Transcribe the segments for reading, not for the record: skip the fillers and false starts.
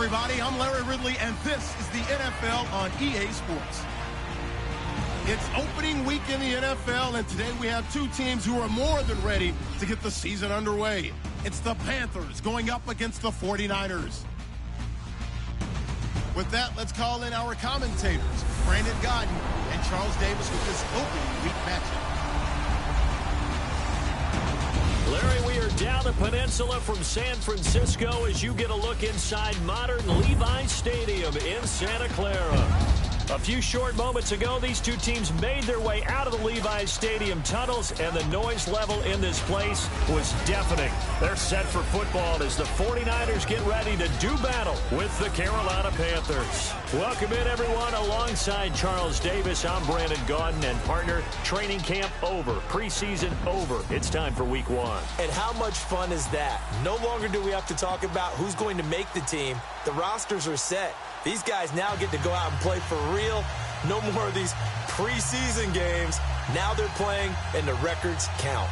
everybody. I'm Larry Ridley, and this is the NFL on EA Sports. It's opening week in the NFL, and today we have two teams who are more than ready to get the season underway. It's the Panthers going up against the 49ers. With that, let's call in our commentators, Brandon Gaudin and Charles Davis, with this opening week matchup. Larry, we are down the peninsula from San Francisco as you get a look inside modern Levi's Stadium in Santa Clara. A few short moments ago, these two teams made their way out of the Levi's Stadium tunnels, and the noise level in this place was deafening. They're set for football as the 49ers get ready to do battle with the Carolina Panthers. Welcome in, everyone. Alongside Charles Davis, I'm Brandon Gaudin, and partner, training camp over, preseason over. It's time for week one. And how much fun is that? No longer do we have to talk about who's going to make the team. The rosters are set. These guys now get to go out and play for real. No more of these preseason games. Now they're playing, and the records count.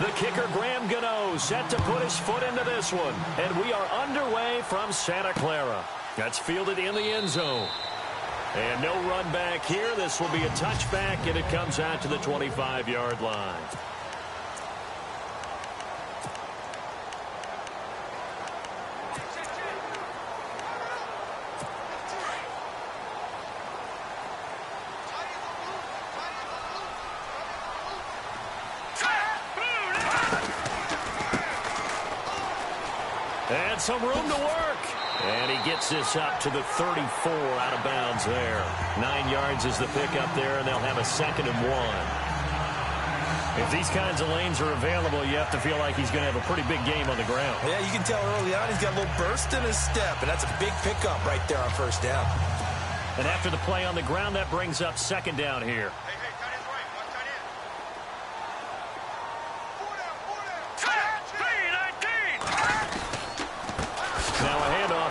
The kicker, Graham Gano, set to put his foot into this one. And we are underway from Santa Clara. That's fielded in the end zone. And no run back here. This will be a touchback, and it comes out to the 25-yard line. And some room to work. And he gets this up to the 34 out of bounds there. 9 yards is the pickup there, and they'll have a 2nd and 1. If these kinds of lanes are available, you have to feel like he's going to have a pretty big game on the ground. Yeah, you can tell early on he's got a little burst in his step, and that's a big pickup right there on first down. And after the play on the ground, that brings up 2nd down here.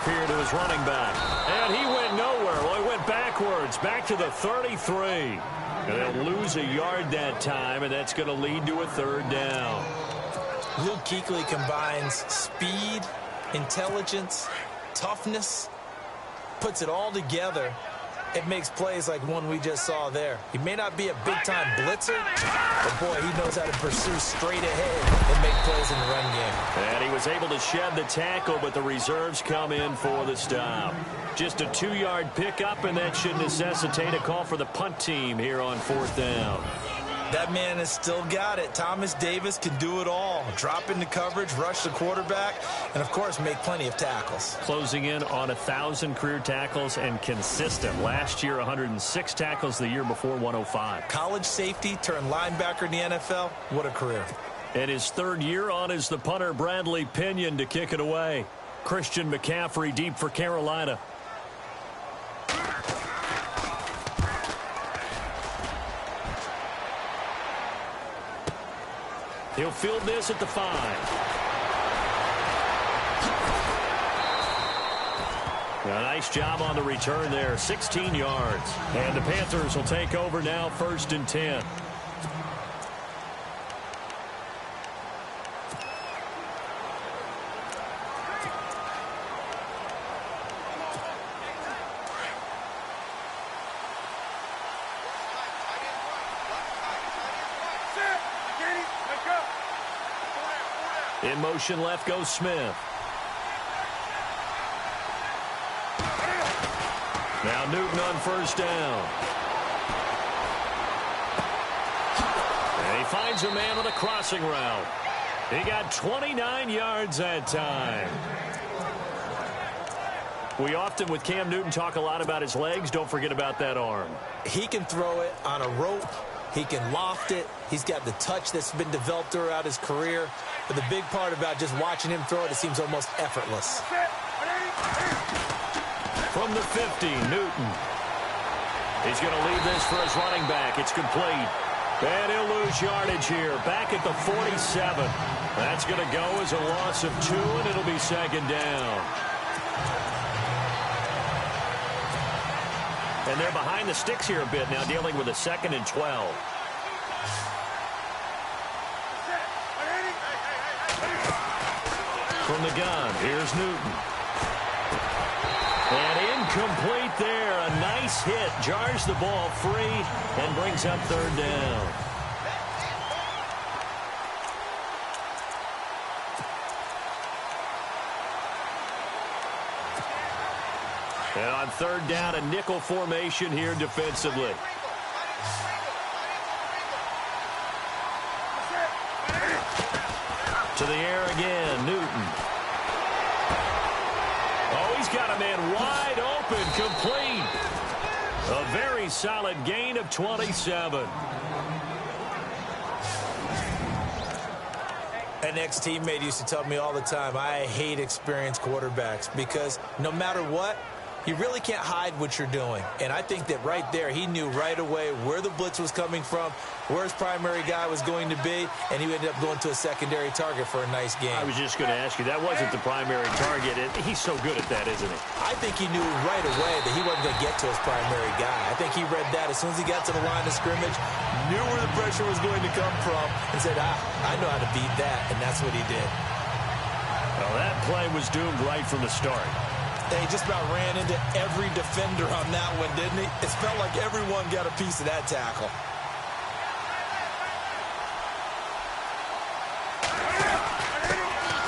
Here to his running back. And he went nowhere. Well, he went backwards, back to the 33. And they'll lose a yard that time, and that's going to lead to a 3rd down. Luke Kuechly combines speed, intelligence, toughness, puts it all together. It makes plays like one we just saw there. He may not be a big-time blitzer, but, boy, he knows how to pursue straight ahead and make plays in the run game. And he was able to shed the tackle, but the reserves come in for the stop. Just a 2-yard pickup, and that should necessitate a call for the punt team here on 4th down. That man has still got it. Thomas Davis can do it all. Drop into coverage, rush the quarterback, and, of course, make plenty of tackles. Closing in on 1,000 career tackles and consistent. Last year, 106 tackles. The year before, 105. College safety turned linebacker in the NFL. What a career. And his 3rd year on is the punter, Bradley Pinion, to kick it away. Christian McCaffrey deep for Carolina. He'll field this at the 5. A nice job on the return there, 16 yards. And the Panthers will take over now, 1st and 10. In motion left goes Smith. Now Newton on 1st down. And he finds a man with a crossing route. He got 29 yards that time. We often, with Cam Newton, talk a lot about his legs. Don't forget about that arm. He can throw it on a rope. He can loft it. He's got the touch that's been developed throughout his career. But the big part about just watching him throw it, it seems almost effortless. From the 50, Newton. He's going to leave this for his running back. It's complete. And he'll lose yardage here. Back at the 47. That's going to go as a loss of 2, and it'll be second down. And they're behind the sticks here a bit now, dealing with a 2nd and 12. From the gun, here's Newton. And incomplete there. A nice hit. Jars the ball free and brings up 3rd down. And on 3rd down, a nickel formation here defensively. To the air again, Newton. Oh, he's got a man wide open, complete. A very solid gain of 27. An ex-teammate used to tell me all the time, I hate experienced quarterbacks because no matter what, you really can't hide what you're doing. And I think that right there, he knew right away where the blitz was coming from, where his primary guy was going to be, and he ended up going to a secondary target for a nice game. I was just going to ask you, that wasn't the primary target. He's so good at that, isn't he? I think he knew right away that he wasn't going to get to his primary guy. I think he read that as soon as he got to the line of scrimmage, knew where the pressure was going to come from, and said, I know how to beat that, and that's what he did. Well, that play was doomed right from the start. He just about ran into every defender on that one, didn't he? It felt like everyone got a piece of that tackle.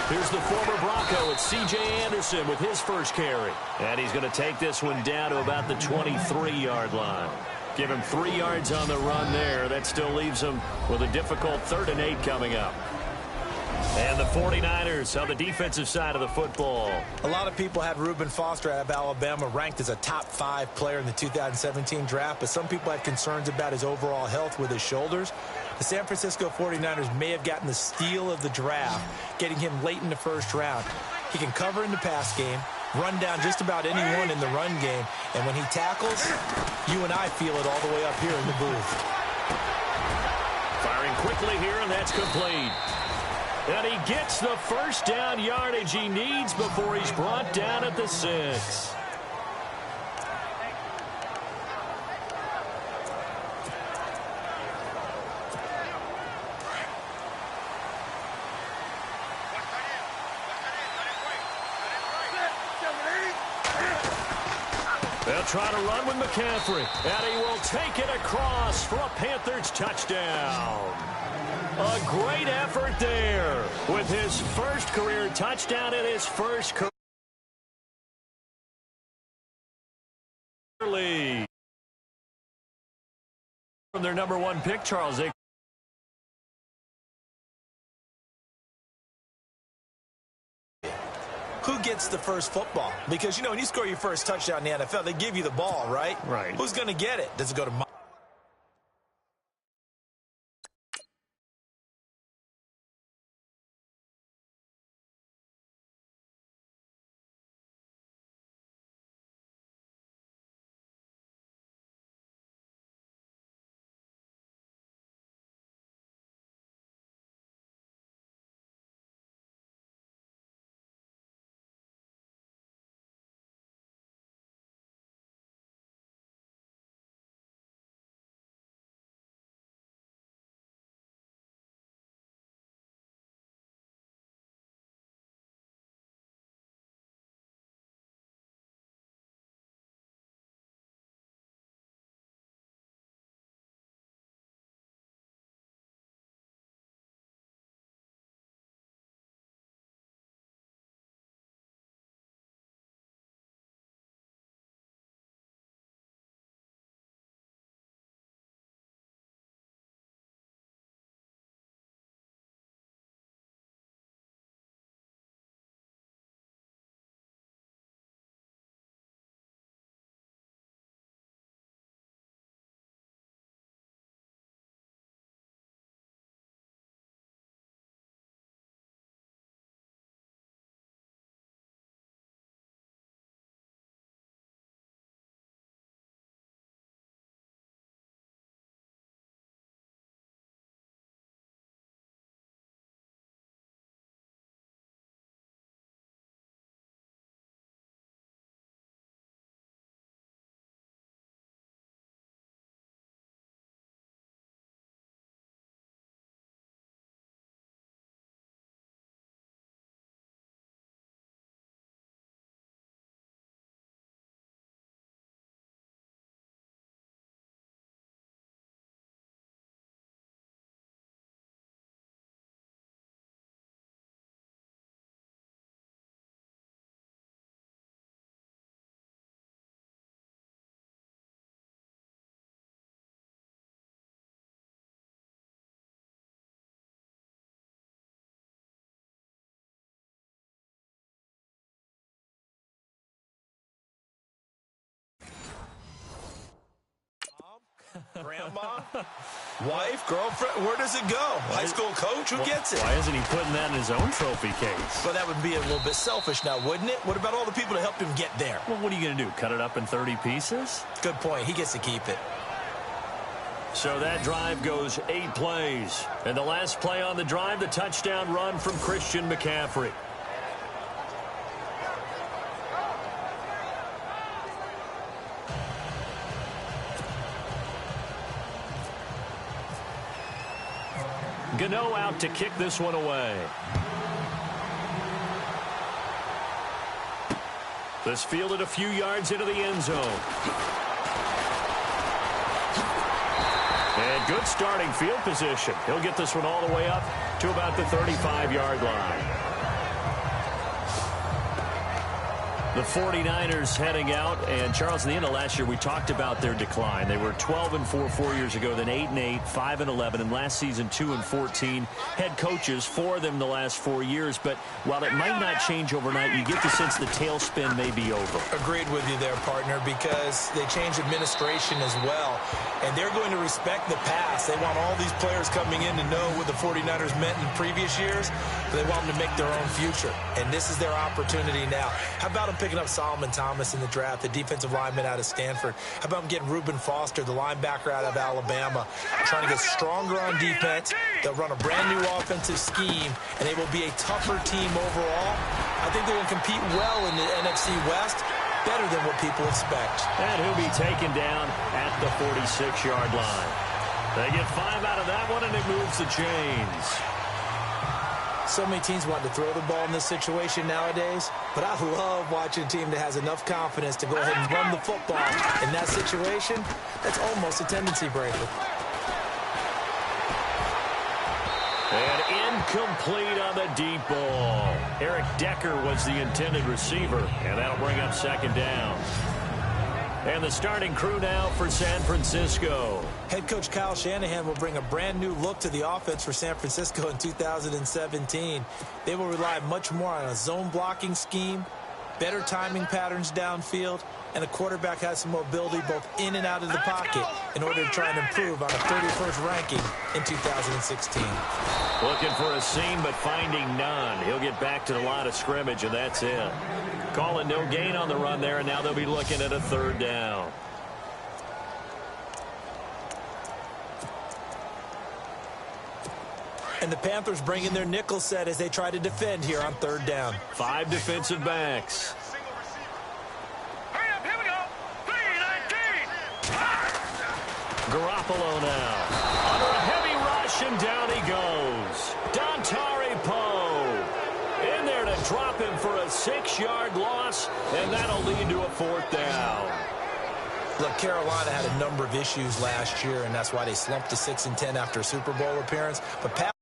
Here's the former Bronco. It's C.J. Anderson with his first carry. And he's going to take this one down to about the 23-yard line. Give him 3 yards on the run there. That still leaves him with a difficult 3rd and 8 coming up. And the 49ers on the defensive side of the football. A lot of people had Reuben Foster out of Alabama ranked as a top 5 player in the 2017 draft, but some people had concerns about his overall health with his shoulders. The San Francisco 49ers may have gotten the steal of the draft, getting him late in the 1st round. He can cover in the pass game, run down just about anyone in the run game, and when he tackles, you and I feel it all the way up here in the booth. Firing quickly here, and that's complete. And he gets the 1st down yardage he needs before he's brought down at the 6. They'll try to run with McCaffrey, and he will take it across for a Panthers touchdown. A great effort there with his first career touchdown and his first career lead. From their number 1 pick, Charles. Who gets the first football? Because, you know, when you score your first touchdown in the NFL, they give you the ball, right? Right. Who's going to get it? Does it go to Grandma, wife, girlfriend, where does it go? High school coach, who gets it? Why isn't he putting that in his own trophy case? Well, that would be a little bit selfish now, wouldn't it? What about all the people that helped him get there? Well, what are you going to do, cut it up in 30 pieces? Good point. He gets to keep it. So that drive goes 8 plays. And the last play on the drive, the touchdown run from Christian McCaffrey. Gano out to kick this one away. This fielded a few yards into the end zone. And good starting field position. He'll get this one all the way up to about the 35-yard line. The 49ers heading out. And, Charles, in the end of last year, we talked about their decline. They were 12-4 4 years ago, then 8-8, 5-11, and last season 2-14. Head coaches, 4 of them the last 4 years. But while it might not change overnight, you get the sense the tailspin may be over. Agreed with you there, partner, because they changed administration as well. And they're going to respect the pass. They want all these players coming in to know what the 49ers meant in previous years. But they want them to make their own future. And this is their opportunity now. How about them picking up Solomon Thomas in the draft, the defensive lineman out of Stanford? How about them getting Reuben Foster, the linebacker out of Alabama, trying to get stronger on defense? They'll run a brand-new offensive scheme, and they will be a tougher team overall. I think they're going to compete well in the NFC West. Better than what people expect. And he'll be taken down at the 46-yard line. They get 5 out of that one, and it moves the chains. So many teams want to throw the ball in this situation nowadays, but I love watching a team that has enough confidence to go ahead and run the football. In that situation, that's almost a tendency breaker. And incomplete on the deep ball. Eric Decker was the intended receiver, and that'll bring up second down. And the starting crew now for San Francisco. Head coach Kyle Shanahan will bring a brand new look to the offense for San Francisco in 2017. They will rely much more on a zone blocking scheme, better timing patterns downfield, and the quarterback has some mobility both in and out of the pocket in order to try and improve on a 31st ranking in 2016. Looking for a seam, but finding none. He'll get back to the line of scrimmage, and that's it. Calling no gain on the run there, and now they'll be looking at a third down. And the Panthers bring in their nickel set as they try to defend here on third down. 5 defensive backs. Garoppolo now. Under a heavy rush, and down he goes. Dontari Poe in there to drop him for a 6-yard loss, and that'll lead to a fourth down. Look, Carolina had a number of issues last year, and that's why they slumped to 6-10 after a Super Bowl appearance. But Pat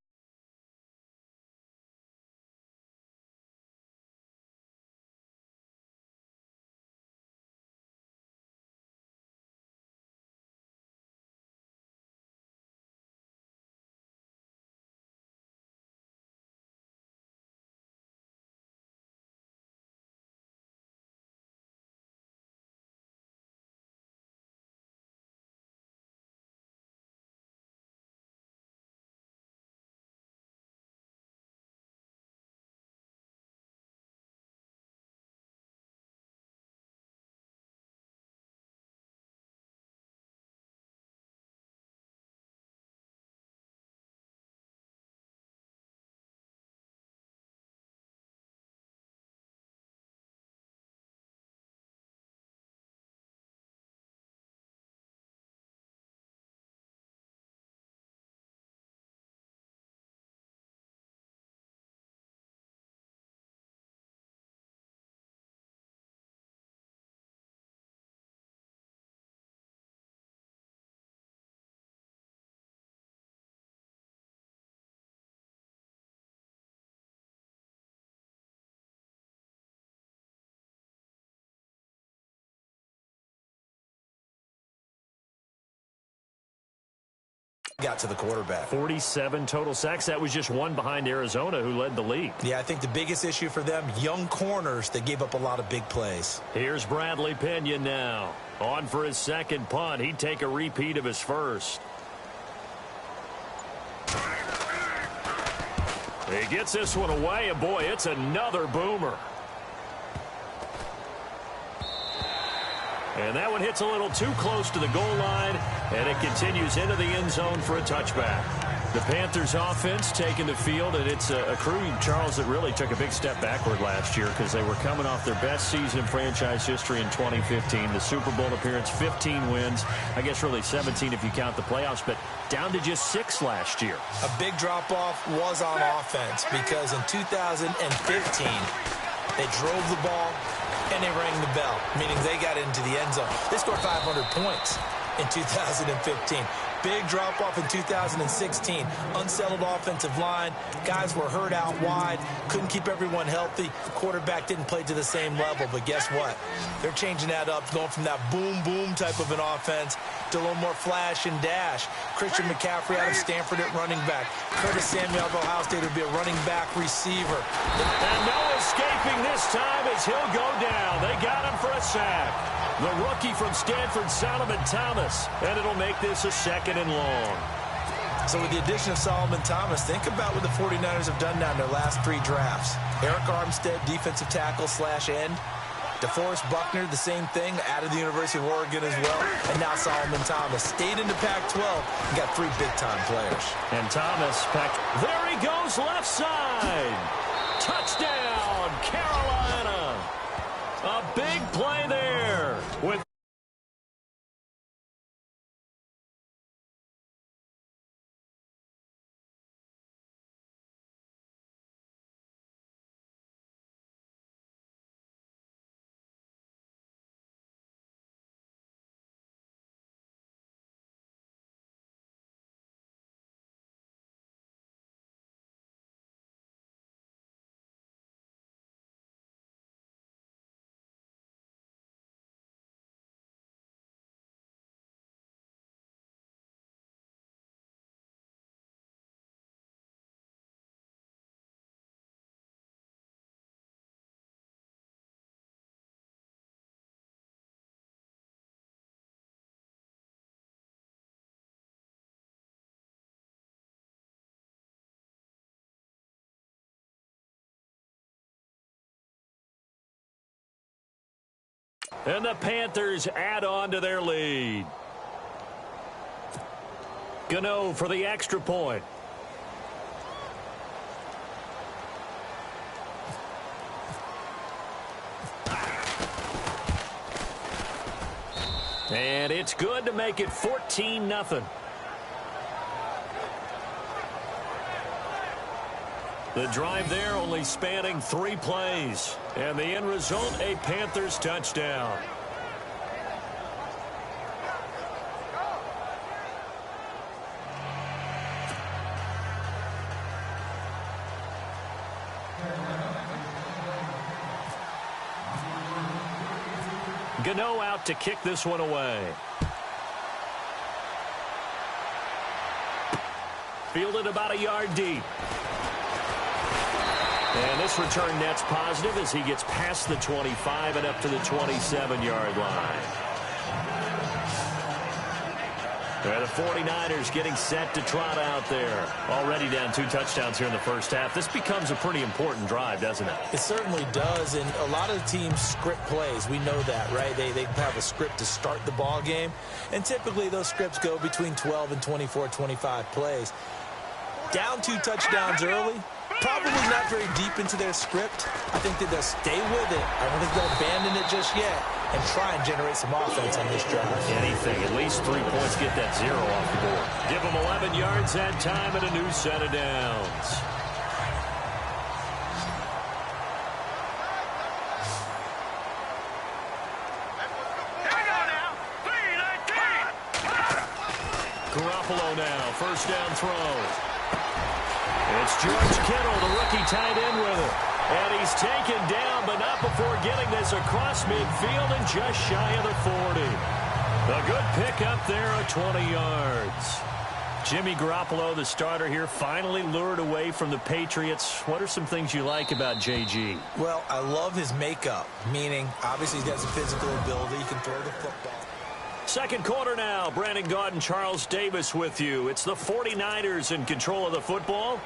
got to the quarterback. 47 total sacks. That was just one behind Arizona, who led the league. Yeah, I think the biggest issue for them, young corners that gave up a lot of big plays. Here's Bradley Pinion now. On for his second punt. He'd take a repeat of his first. He gets this one away, and boy, it's another boomer. And that one hits a little too close to the goal line, and it continues into the end zone for a touchback. The Panthers offense taking the field, and it's a crew, Charles, that really took a big step backward last year because they were coming off their best season in franchise history in 2015. The Super Bowl appearance, 15 wins. I guess really 17 if you count the playoffs, but down to just 6 last year. A big drop-off was on offense because in 2015, they drove the ball and they rang the bell, meaning they got into the end zone. They scored 500 points in 2015. Big drop-off in 2016. Unsettled offensive line. Guys were hurt out wide. Couldn't keep everyone healthy. Quarterback didn't play to the same level. But guess what? They're changing that up, going from that boom-boom type of an offense to a little more flash and dash. Christian McCaffrey out of Stanford at running back. Curtis Samuel of Ohio State will be a running back receiver. And no escaping this time as he'll go down. They got him for a sack. The rookie from Stanford, Solomon Thomas. And it'll make this a 2nd and long. So with the addition of Solomon Thomas, think about what the 49ers have done now in their last 3 drafts. Eric Armstead, defensive tackle / end. DeForest Buckner, the same thing, out of the University of Oregon as well. And now Solomon Thomas stayed in the Pac-12 and got 3 big-time players. And Thomas, there he goes left side. Touchdown, Carolina. A big play there. With and the Panthers add on to their lead. Gano for the extra point. And it's good to make it 14-0. The drive there only spanning 3 plays. And the end result, a Panthers touchdown. Gano out to kick this one away. Fielded about a yard deep. And this return net's positive as he gets past the 25 and up to the 27-yard line. And the 49ers getting set to trot out there. Already down 2 touchdowns here in the first half. This becomes a pretty important drive, doesn't it? It certainly does, and a lot of teams script plays. We know that, right? They have a script to start the ball game, and typically those scripts go between 12 and 24, 25 plays. Down 2 touchdowns early, probably not very deep into their script. I think that they'll stay with it. I don't think they'll abandon it just yet and try and generate some offense on this drive. Anything, at least 3 points, get that 0 off the board. Give them 11 yards that time and a new set of downs. Garoppolo now, first down throw. It's George Kittle, the rookie, tied in with it. And he's taken down, but not before getting this across midfield and just shy of the 40. A good pickup there at 20 yards. Jimmy Garoppolo, the starter here, finally lured away from the Patriots. What are some things you like about JG? Well, I love his makeup, meaning obviously he's got some physical ability. He can throw the football. Second quarter now. Brandon Gaudin and Charles Davis with you. It's the 49ers in control of the football,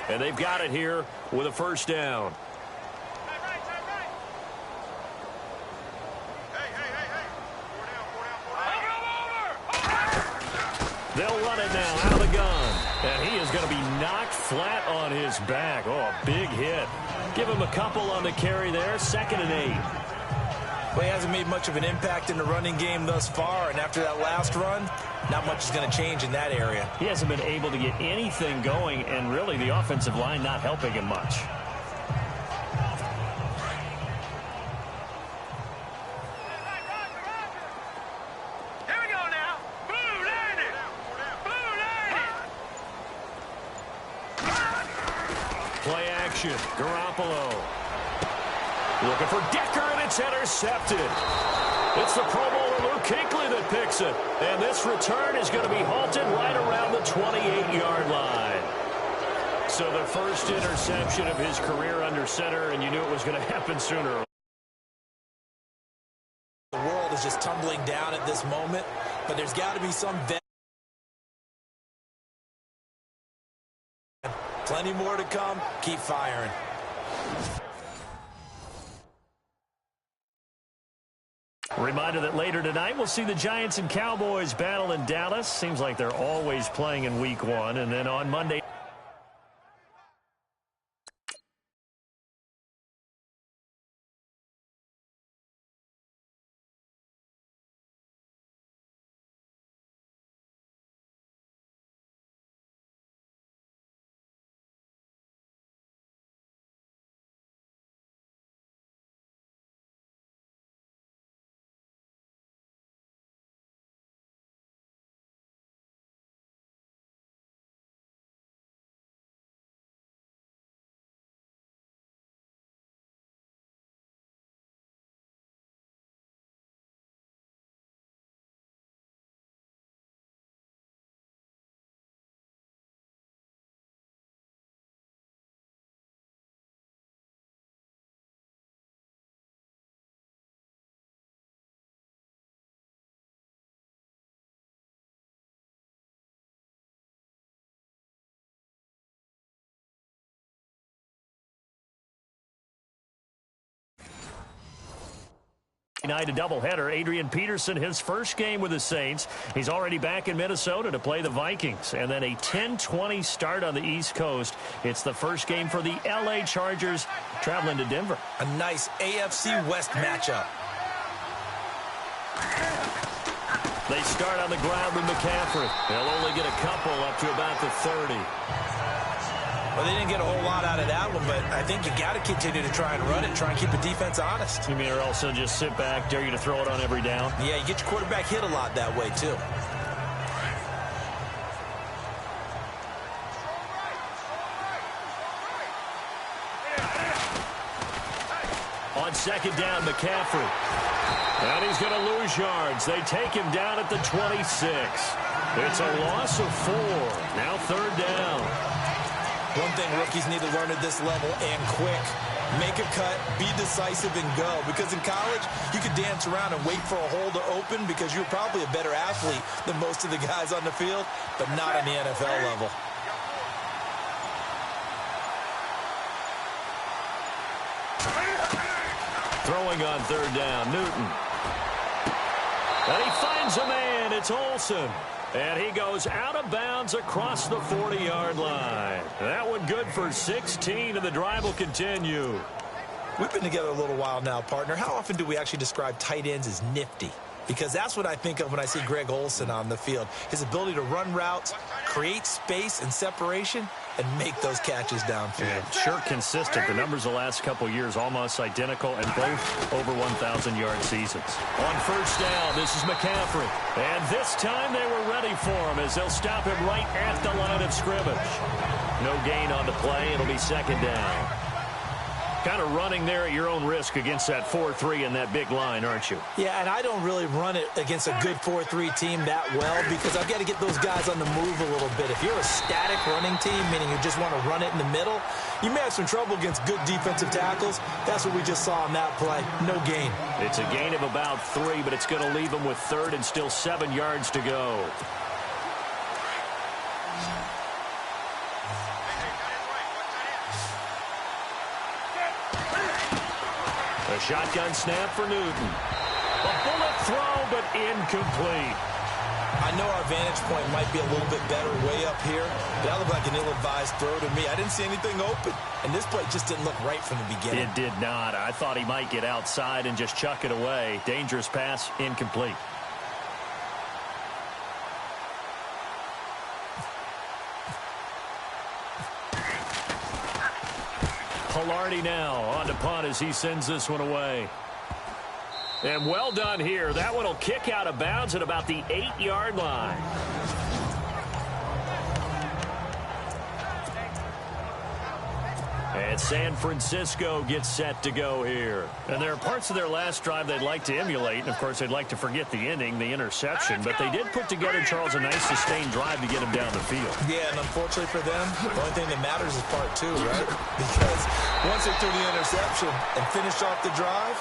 and they've got it here with a first down. They'll run it now out of the gun. And he is going to be knocked flat on his back. Oh, a big hit. Give him a couple on the carry there. 2nd and 8. Well, he hasn't made much of an impact in the running game thus far. And after that last run, not much is going to change in that area. He hasn't been able to get anything going. And really, the offensive line not helping him much. Play action. Garoppolo. Looking for Decker, and it's intercepted. It's the Pro Bowler Luke Kuechly that picks it. And this return is going to be halted right around the 28-yard line. So the first interception of his career under center, and you knew it was going to happen sooner. The world is just tumbling down at this moment, but there's got to be some plenty more to come. Keep firing. Reminder that later tonight we'll see the Giants and Cowboys battle in Dallas. Seems like they're always playing in week 1. And then on Monday. Night a doubleheader. Adrian Peterson, his first game with the Saints. He's already back in Minnesota to play the Vikings. And then a 10-20 start on the East Coast. It's the first game for the L.A. Chargers traveling to Denver. A nice AFC West matchup. They start on the ground with McCaffrey. They'll only get a couple up to about the 30. Well, they didn't get a whole lot out of that one, but I think you got to continue to try and run it, try and keep the defense honest. You mean or also just sit back, dare you to throw it on every down? Yeah, you get your quarterback hit a lot that way, too. On second down, McCaffrey. And he's going to lose yards. They take him down at the 26. It's a loss of 4. Now third down. One thing rookies need to learn at this level, and quick, make a cut, be decisive, and go. Because in college, you could dance around and wait for a hole to open because you're probably a better athlete than most of the guys on the field, but not on the NFL level. Throwing on third down, Newton. And he finds a man. It's Olsen. And he goes out of bounds across the 40-yard line. That one good for 16, and the drive will continue. We've been together a little while now, partner. How often do we actually describe tight ends as nifty? Because that's what I think of when I see Greg Olsen on the field. His ability to run routes, create space and separation, and make those catches downfield. Yeah, sure consistent. The numbers the last couple years almost identical, and both over 1,000-yard seasons. On first down, this is McCaffrey. And this time they were ready for him as they'll stop him right at the line of scrimmage. No gain on the play. It'll be second down. Kind of running there at your own risk against that 4-3 and that big line, aren't you? Yeah, and I don't really run it against a good 4-3 team that well because I've got to get those guys on the move a little bit. If you're a static running team, meaning you just want to run it in the middle, you may have some trouble against good defensive tackles. That's what we just saw on that play. No gain. It's a gain of about 3, but it's going to leave them with 3rd and still 7 yards to go. A shotgun snap for Newton. A bullet throw, but incomplete. I know our vantage point might be a little bit better way up here, but that looked like an ill-advised throw to me. I didn't see anything open, and this play just didn't look right from the beginning. It did not. I thought he might get outside and just chuck it away. Dangerous pass, incomplete. Palardy now on to punt as he sends this one away. And well done here. That one will kick out of bounds at about the 8-yard line. And San Francisco gets set to go here. And there are parts of their last drive they'd like to emulate. And, of course, they'd like to forget the ending, the interception. But they did put together, Charles, a nice sustained drive to get them down the field. Yeah, and unfortunately for them, the only thing that matters is part 2, right? Because once they threw the interception and finished off the drive,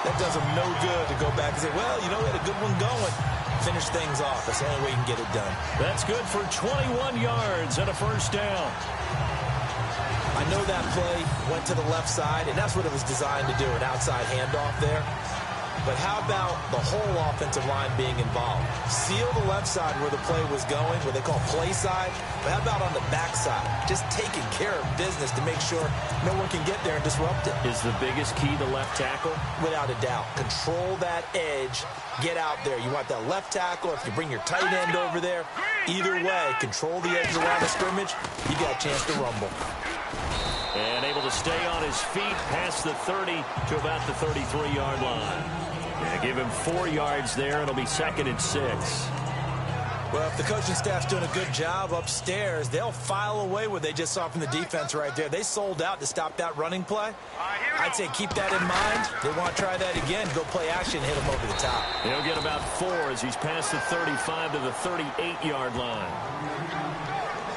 that does them no good to go back and say, well, you know, we had a good one going. Finish things off. That's the only way you can get it done. That's good for 21 yards and a first down. I know that play went to the left side, and that's what it was designed to do, an outside handoff there. But how about the whole offensive line being involved? Seal the left side where the play was going, what they call play side. But how about on the back side? Just taking care of business to make sure no one can get there and disrupt it. Is the biggest key the left tackle? Without a doubt. Control that edge. Get out there. You want that left tackle. If you bring your tight end over there, either way, control the edge of the line of scrimmage. You got a chance to rumble. And able to stay on his feet past the 30 to about the 33-yard line. And give him 4 yards there. It'll be 2nd and 6. Well, if the coaching staff's doing a good job upstairs, they'll file away what they just saw from the defense right there. They sold out to stop that running play. I'd say keep that in mind. They want to try that again. Go play action, hit him over the top. He'll get about 4 as he's past the 35 to the 38-yard line.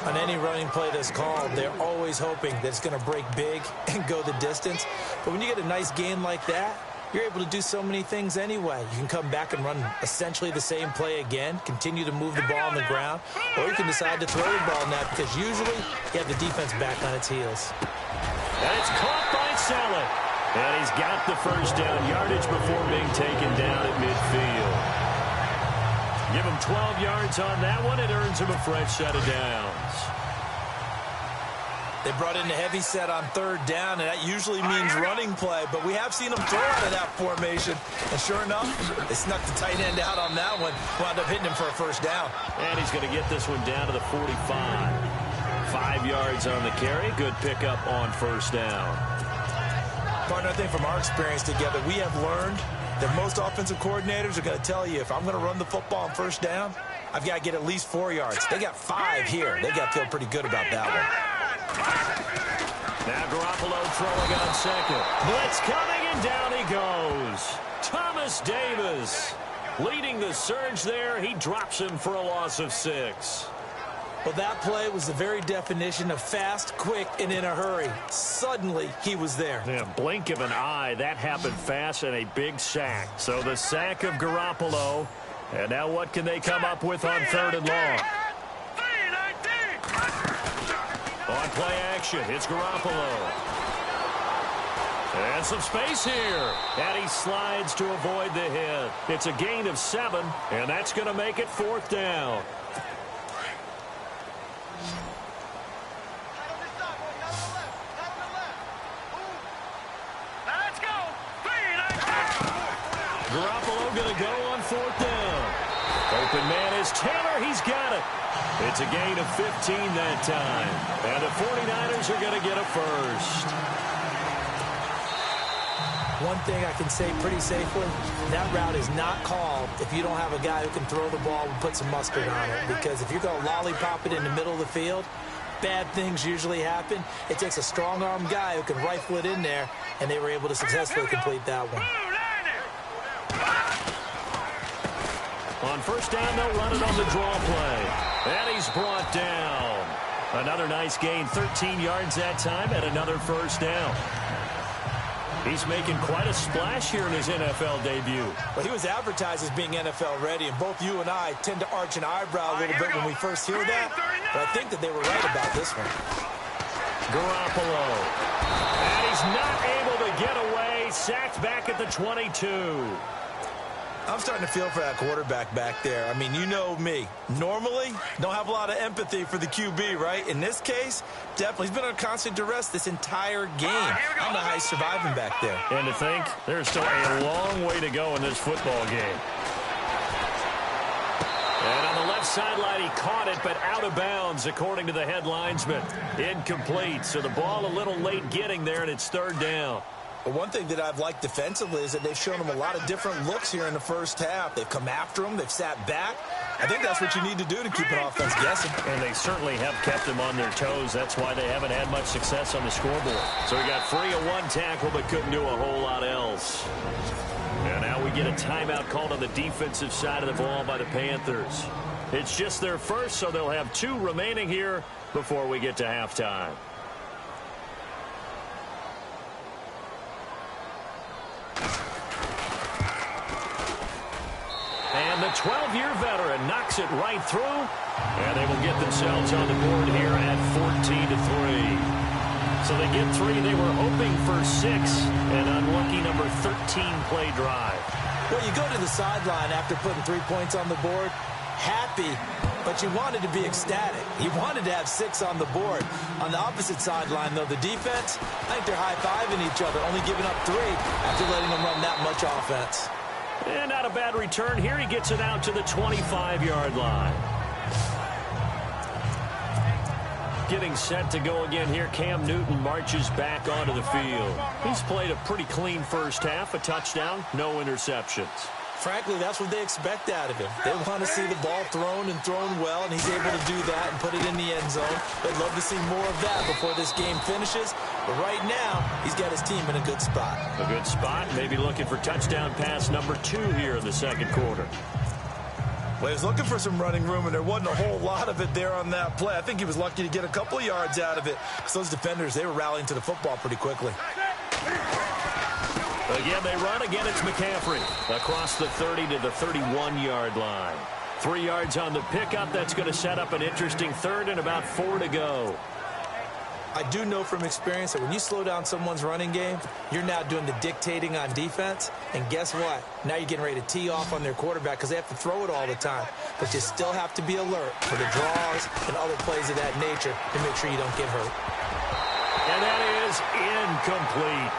On any running play that's called, they're always hoping that it's going to break big and go the distance. But when you get a nice gain like that, you're able to do so many things anyway. You can come back and run essentially the same play again, continue to move the ball on the ground, or you can decide to throw the ball now because usually you have the defense back on its heels. And it's caught by Saleh. And he's got the first down yardage before being taken down at midfield. Give him 12 yards on that one. It earns him a fresh set of downs. They brought in a heavy set on 3rd down, and that usually means running play, but we have seen them throw out of that formation. And sure enough, they snuck the tight end out on that one, wound up hitting him for a first down. And he's going to get this one down to the 45. 5 yards on the carry. Good pickup on first down. Partner, I think from our experience together, we have learned that most offensive coordinators are going to tell you, if I'm going to run the football on first down, I've got to get at least 4 yards. They got 5 here. They got to feel pretty good about that one. Now Garoppolo throwing on 2nd. Blitz coming, and down he goes. Thomas Davis leading the surge there. He drops him for a loss of 6. Well, that play was the very definition of fast, quick, and in a hurry. Suddenly, he was there. Yeah, blink of an eye. That happened fast, and a big sack. So the sack of Garoppolo. And now what can they come up with on 3rd and long? On play action, it's Garoppolo. And some space here. And he slides to avoid the hit. It's a gain of 7, and that's going to make it 4th down. Garoppolo going to go on 4th down. Open man is Taylor. He's got it. It's a gain of 15 that time. And the 49ers are going to get a first. One thing I can say pretty safely, that route is not called if you don't have a guy who can throw the ball and put some mustard on it. Because if you're going to lollipop it in the middle of the field, bad things usually happen. It takes a strong-arm guy who can rifle it in there, and they were able to successfully complete that one. On first down, they'll run it on the draw play. And he's brought down. Another nice gain, 13 yards that time, and another first down. He's making quite a splash here in his NFL debut. Well, he was advertised as being NFL ready, and both you and I tend to arch an eyebrow a little bit when we first hear that. But I think that they were right about this one. Garoppolo. And he's not able to get away. Sacked back at the 22. I'm starting to feel for that quarterback back there. I mean, you know me. Normally, don't have a lot of empathy for the QB, right? In this case, definitely. He's been under constant duress this entire game. I don't know how he's surviving back there. And to think, there's still a long way to go in this football game. And on the left sideline, he caught it, but out of bounds, according to the head linesman. Incomplete, so the ball a little late getting there, and it's third down. But one thing that I've liked defensively is that they've shown him a lot of different looks here in the first half. They've come after him. They've sat back. I think that's what you need to do to keep an offense guessing. And they certainly have kept them on their toes. That's why they haven't had much success on the scoreboard. So he got free of one tackle but couldn't do a whole lot else. And now we get a timeout called on the defensive side of the ball by the Panthers. It's just their first, so they'll have 2 remaining here before we get to halftime. And the 12-year veteran knocks it right through. And they will get themselves on the board here at 14-3. So they get 3. They were hoping for 6. An unlucky number 13 play drive. Well, you go to the sideline after putting 3 points on the board, happy, but you wanted to be ecstatic. You wanted to have 6 on the board. On the opposite sideline, though, the defense, I think they're high-fiving each other, only giving up 3 after letting them run that much offense. And not a bad return here. He gets it out to the 25-yard line. Getting set to go again here. Cam Newton marches back onto the field. He's played a pretty clean first half. A touchdown, no interceptions. Frankly, that's what they expect out of him. They want to see the ball thrown and thrown well, and he's able to do that and put it in the end zone. They'd love to see more of that before this game finishes. But right now, he's got his team in a good spot. A good spot. Maybe looking for touchdown pass number 2 here in the second quarter. Well, he was looking for some running room, and there wasn't a whole lot of it there on that play. I think he was lucky to get a couple of yards out of it. Because those defenders, they were rallying to the football pretty quickly. Again, they run. Again, it's McCaffrey across the 30 to the 31-yard line. 3 yards on the pickup. That's going to set up an interesting third and about 4 to go. I do know from experience that when you slow down someone's running game, you're now doing the dictating on defense. And guess what? Now you're getting ready to tee off on their quarterback because they have to throw it all the time. But you still have to be alert for the draws and other plays of that nature to make sure you don't get hurt. And that is incomplete.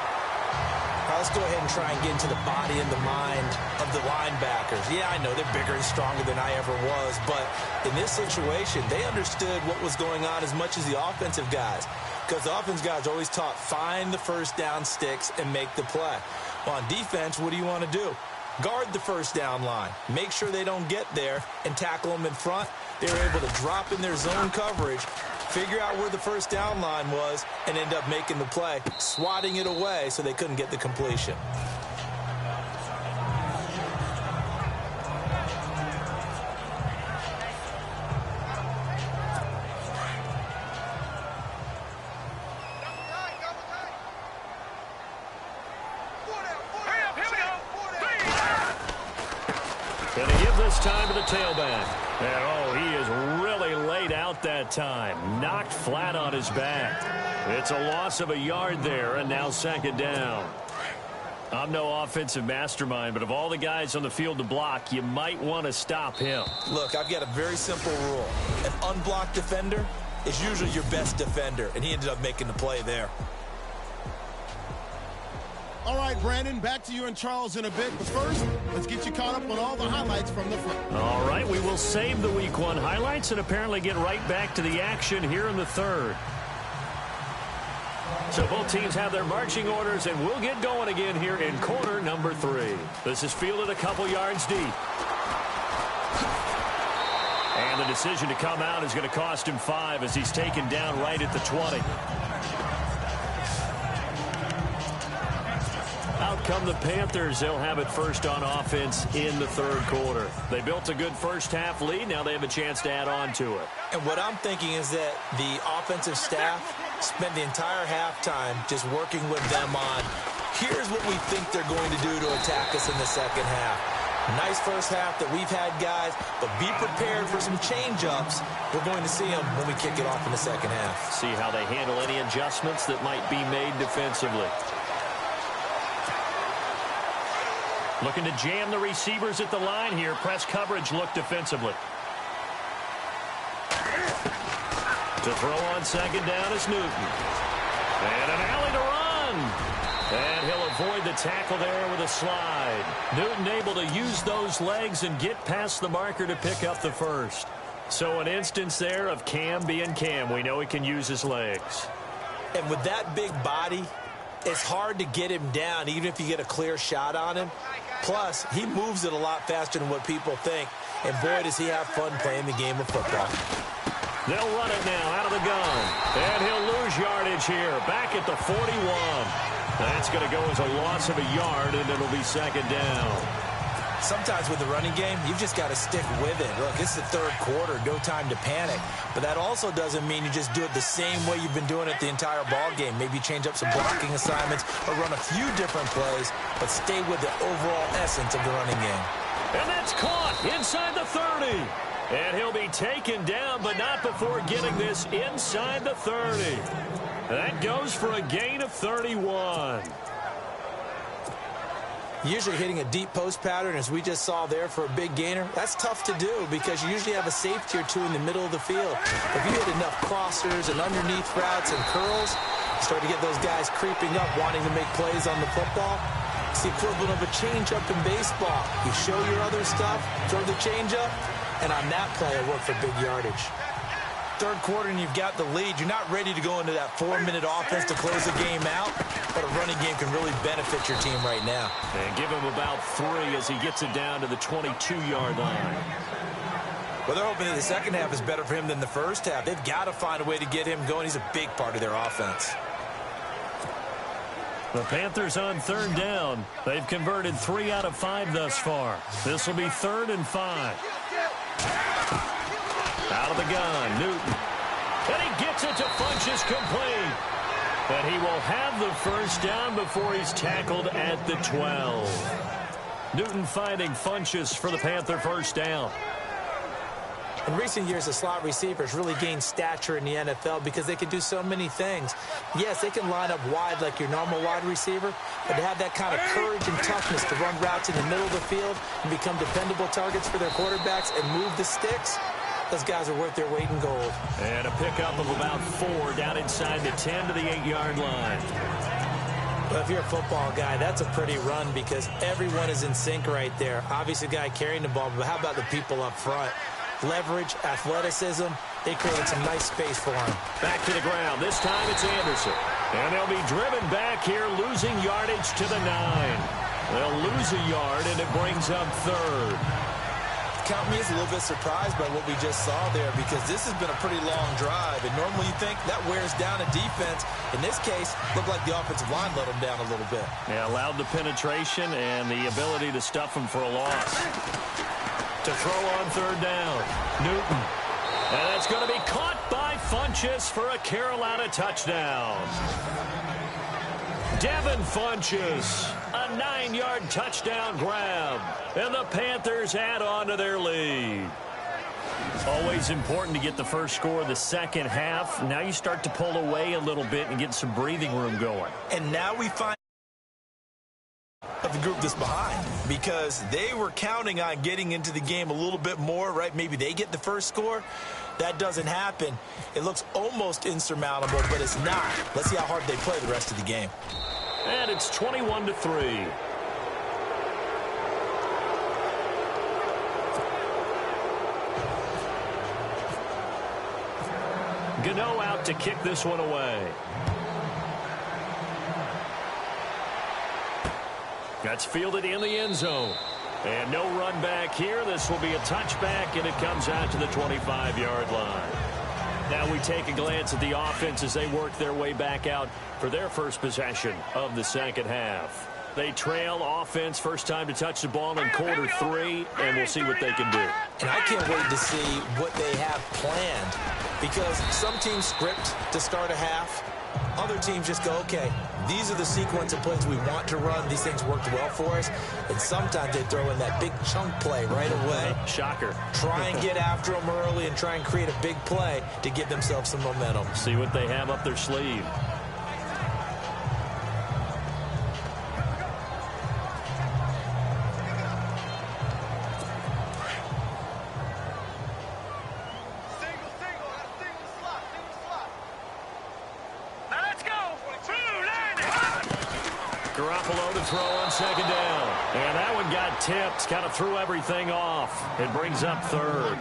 Now let's go ahead and try and get into the body and the mind of the linebackers. Yeah, I know they're bigger and stronger than I ever was, but in this situation, they understood what was going on as much as the offensive guys, because the offensive guys are always taught, find the first down sticks and make the play. Well, on defense, what do you want to do? Guard the first down line. Make sure they don't get there and tackle them in front. They were able to drop in their zone coverage, figure out where the first down line was, and end up making the play, swatting it away so they couldn't get the completion. Going to give this time to the tailback. And, oh, he is really laid out that time. Knocked flat on his back. It's a loss of a yard there, and now second down. I'm no offensive mastermind, but of all the guys on the field to block, you might want to stop him. Look, I've got a very simple rule. An unblocked defender is usually your best defender, and he ended up making the play there. All right, Brandon, back to you and Charles in a bit. But first, let's get you caught up on all the highlights from the front. All right, we will save the Week 1 highlights and apparently get right back to the action here in the third. So both teams have their marching orders, and we'll get going again here in quarter number 3. This is fielded a couple yards deep. And And the decision to come out is going to cost him 5 as he's taken down right at the 20. Out come the Panthers. They'll have it first on offense in the third quarter. They built a good first-half lead. Now they have a chance to add on to it. And what I'm thinking is that the offensive staff spent the entire halftime just working with them on, here's what we think they're going to do to attack us in the second half. Nice first half that we've had, guys, but be prepared for some change-ups. We're going to see them when we kick it off in the second half. See how they handle any adjustments that might be made defensively. Looking to jam the receivers at the line here. Press coverage look defensively. To throw on second down is Newton. And an alley to run. And he'll avoid the tackle there with a slide. Newton able to use those legs and get past the marker to pick up the first. So an instance there of Cam being Cam. We know he can use his legs. And with that big body, it's hard to get him down even if you get a clear shot on him. Plus, he moves it a lot faster than what people think. And boy, does he have fun playing the game of football. They'll run it now out of the gun. And he'll lose yardage here. Back at the 41. That's going to go as a loss of a yard, and it'll be second down. Sometimes with the running game, you've just got to stick with it. Look, it's the third quarter, no time to panic. But that also doesn't mean you just do it the same way you've been doing it the entire ball game. Maybe change up some blocking assignments or run a few different plays, but stay with the overall essence of the running game. And that's caught inside the 30. And he'll be taken down, but not before getting this inside the 30. That goes for a gain of 31. Usually hitting a deep post pattern, as we just saw there for a big gainer, that's tough to do because you usually have a safety or two in the middle of the field. If you hit enough crossers and underneath routes and curls, you start to get those guys creeping up, wanting to make plays on the football. It's the equivalent of a changeup in baseball. You show your other stuff, throw the changeup, and on that play, it worked for big yardage. Third quarter and you've got the lead. You're not ready to go into that 4-minute offense to close the game out, but a running game can really benefit your team right now. And give him about 3 as he gets it down to the 22-yard line. Well, they're hoping that the second half is better for him than the first half. They've got to find a way to get him going. He's a big part of their offense. The Panthers on third down. They've converted 3 out of 5 thus far. This will be 3rd and 5. Out of the gun, Newton. And he gets it to Funchess complete. And he will have the first down before he's tackled at the 12. Newton finding Funchess for the Panther first down. In recent years, the slot receivers really gained stature in the NFL because they can do so many things. Yes, they can line up wide like your normal wide receiver, but to have that kind of courage and toughness to run routes in the middle of the field and become dependable targets for their quarterbacks and move the sticks, those guys are worth their weight in gold. And a pickup of about 4 down inside the 10 to the 8-yard line. But if you're a football guy, that's a pretty run because everyone is in sync right there. Obviously, the guy carrying the ball, but how about the people up front? Leverage, athleticism, they created some nice space for him. Back to the ground. This time it's Anderson. And they'll be driven back here, losing yardage to the 9. They'll lose a yard, and it brings up 3rd. Count me as a little bit surprised by what we just saw there because this has been a pretty long drive, and normally you think that wears down a defense. In this case, looked like the offensive line let them down a little bit. Yeah, allowed the penetration and the ability to stuff them for a loss. To throw on third down, Newton. And that's going to be caught by Funchess for a Carolina touchdown. Devin Funchess, a 9-yard touchdown grab. And the Panthers add on to their lead. Always important to get the first score of the second half. Now you start to pull away a little bit and get some breathing room going. And now we find of the group that's behind because they were counting on getting into the game a little bit more, right? Maybe they get the first score. That doesn't happen. It looks almost insurmountable, but it's not. Let's see how hard they play the rest of the game. And it's 21-3. Gano out to kick this one away. That's fielded in the end zone. And no run back here. This will be a touchback, and it comes out to the 25-yard line. Now we take a glance at the offense as they work their way back out for their first possession of the second half. They trail offense, first time to touch the ball in quarter 3, and we'll see what they can do. And I can't wait to see what they have planned, because some teams script to start a half. Other teams just go, okay, these are the sequence of plays we want to run. These things worked well for us. And sometimes they throw in that big chunk play right away. Shocker. Try and get after them early and try and create a big play to give themselves some momentum. See what they have up their sleeve. Garoppolo to throw on second down. And that one got tipped, kind of threw everything off. It brings up third.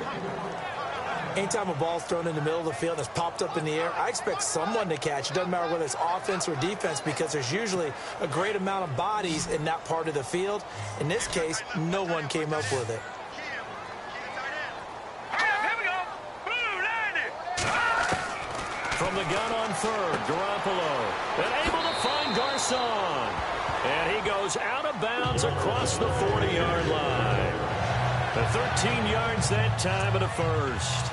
Anytime a ball's thrown in the middle of the field and it's popped up in the air, I expect someone to catch. It doesn't matter whether it's offense or defense, because there's usually a great amount of bodies in that part of the field. In this case, no one came up with it. From the gun on third, Garoppolo. And able to find Garcon. And he goes out of bounds across the 40-yard line. The 13 yards that time at a first.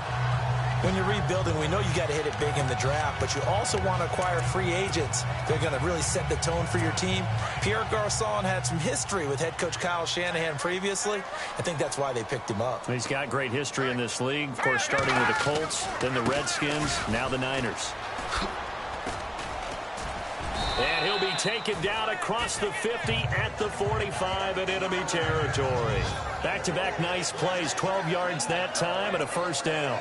When you're rebuilding, we know you got to hit it big in the draft, but you also want to acquire free agents. They're going to really set the tone for your team. Pierre Garcon had some history with head coach Kyle Shanahan previously. I think that's why they picked him up. He's got great history in this league, of course, starting with the Colts, then the Redskins, now the Niners. And he'll be taken down across the 50 at the 45 in enemy territory. Back-to-back nice plays, 12 yards that time and a first down.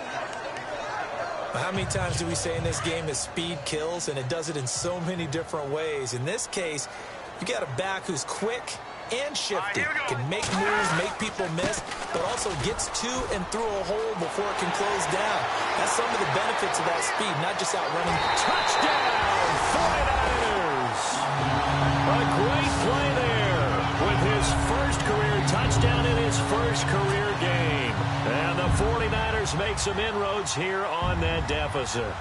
How many times do we say in this game that speed kills, and it does it in so many different ways? In this case, you got a back who's quick and shifty, can make moves, make people miss, but also gets to and through a hole before it can close down. That's some of the benefits of that speed, not just out running. Touchdown, 49ers! A great play there with his first career touchdown in his first career game. And the 49ers make some inroads here on that deficit.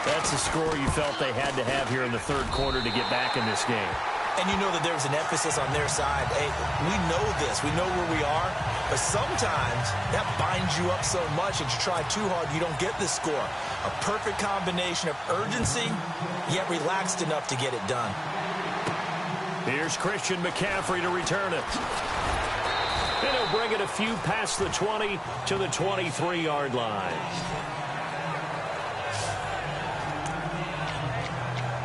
That's the score you felt they had to have here in the third quarter to get back in this game. And you know that there's an emphasis on their side. Hey, we know this. We know where we are. But sometimes that binds you up so much that you try too hard, you don't get the score. A perfect combination of urgency, yet relaxed enough to get it done. Here's Christian McCaffrey to return it. And he'll bring it a few past the 20 to the 23-yard line.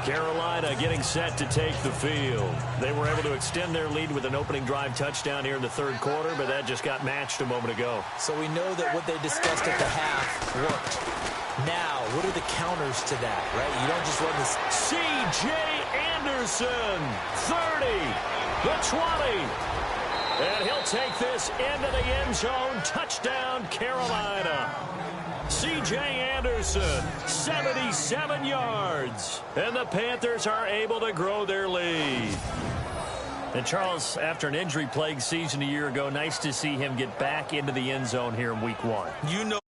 Carolina getting set to take the field. They were able to extend their lead with an opening drive touchdown here in the third quarter, but that just got matched a moment ago. So we know that what they discussed at the half worked. Now, what are the counters to that, right? You don't just run this. C.J. Anderson, 30, the 20. And he'll take this into the end zone. Touchdown, Carolina. C.J. Anderson, 77 yards. And the Panthers are able to grow their lead. And Charles, after an injury-plagued season a year ago, nice to see him get back into the end zone here in week 1. You know.